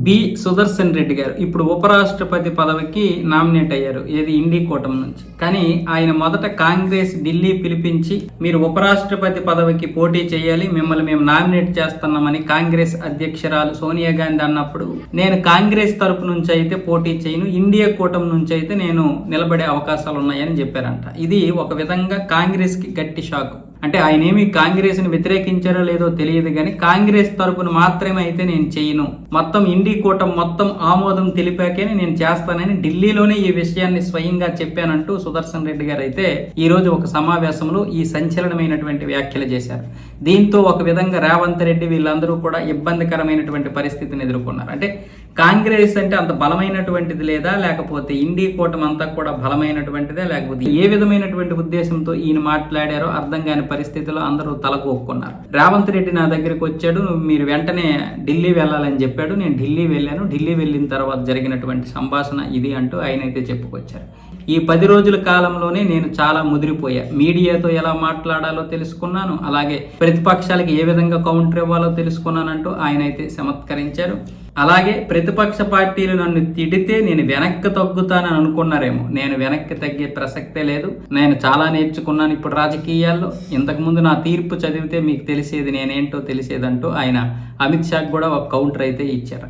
B Sudarshan Reddy గారు ఇప్పుడు ఉపరాష్ట్రపతి పదవికి నామినేట్ అయ్యారు, ఏది ఇండి కూటమి నుంచి. కానీ ఆయన మొదట కాంగ్రెస్ ఢిల్లీ పిలిపించి మీరు ఉపరాష్ట్రపతి పదవికి పోటీ చేయాలి, మిమ్మల్ని మేము నామినేట్ చేస్తున్నామని కాంగ్రెస్ అధ్యక్షురాలు సోనియా గాంధీ అన్నప్పుడు నేను కాంగ్రెస్ తరపు నుంచి అయితే పోటీ చేయను, ఇండియా కూటమి నుంచి అయితే నేను నిలబడే అవకాశాలు ఉన్నాయని చెప్పారంట. ఇది ఒక విధంగా కాంగ్రెస్ కి గట్టి షాక్. అంటే ఆయన ఏమి కాంగ్రెస్ ని వ్యతిరేకించారో లేదో తెలియదు కానీ కాంగ్రెస్ తరపున మాత్రమే అయితే నేను చేయను, మొత్తం ఇండి కూటమి మొత్తం ఆమోదం తెలిపాకే నేను చేస్తానని ఢిల్లీలోనే ఈ విషయాన్ని స్వయంగా చెప్పానంటూ సుదర్శన్ రెడ్డి గారు అయితే ఈ రోజు ఒక సమావేశంలో ఈ సంచలనమైనటువంటి వ్యాఖ్యలు చేశారు. దీంతో ఒక విధంగా రేవంత్ రెడ్డి వీళ్ళందరూ కూడా ఇబ్బందికరమైనటువంటి పరిస్థితిని ఎదుర్కొన్నారు. అంటే కాంగ్రెస్ అంటే అంత బలమైనటువంటిది లేదా, లేకపోతే ఇండి కూటమి అంతా కూడా బలమైనటువంటిదే, లేకపోతే ఏ విధమైనటువంటి ఉద్దేశంతో ఈయన మాట్లాడారో అర్థం కాని పరిస్థితిలో అందరూ తలకొక్కున్నారు. రేవంత్ రెడ్డి నా దగ్గరికి వచ్చాడు, మీరు వెంటనే ఢిల్లీ వెళ్ళాలని చెప్పాడు, నేను ఢిల్లీ వెళ్ళాను, ఢిల్లీ వెళ్ళిన తర్వాత జరిగినటువంటి సంభాషణ ఇది అంటూ ఆయన అయితే చెప్పుకొచ్చారు. ఈ 10 రోజుల కాలంలోనే నేను చాలా ముదిరిపోయా, మీడియాతో ఎలా మాట్లాడాలో తెలుసుకున్నాను, అలాగే ప్రతిపక్షాలకి ఏ విధంగా కౌంటర్ ఇవ్వాలో తెలుసుకున్నానంటూ ఆయన అయితే చమత్కరించారు. అలాగే ప్రతిపక్ష పార్టీలు నన్ను తిడితే నేను వెనక్కి తగ్గుతానని అనుకున్నారేమో, నేను వెనక్కి తగ్గే ప్రసక్తే లేదు, నేను చాలా నేర్చుకున్నాను ఇప్పుడు రాజకీయాల్లో, ఇంతకుముందు నా తీర్పు చదివితే మీకు తెలిసేది నేనేంటో తెలిసేదంటూ ఆయన అమిత్ షాకి కూడా ఒక కౌంటర్ అయితే ఇచ్చారు.